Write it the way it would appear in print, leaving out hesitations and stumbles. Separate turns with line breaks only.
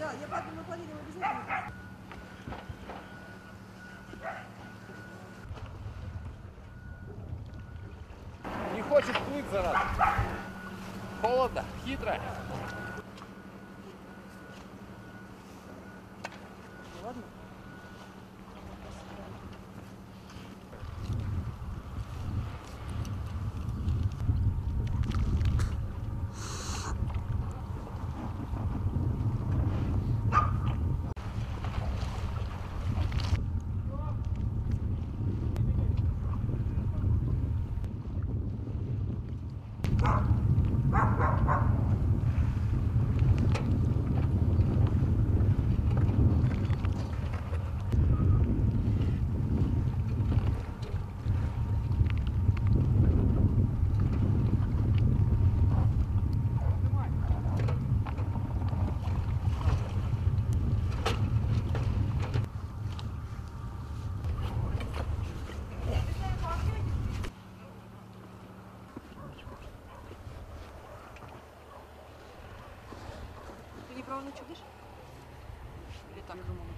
Да, я поэтому мы планируем обязательно.
Не хочет плыть, зараза. Холодно, хитро.
Ладно. Ты неправильно чудишь? Или так же могут?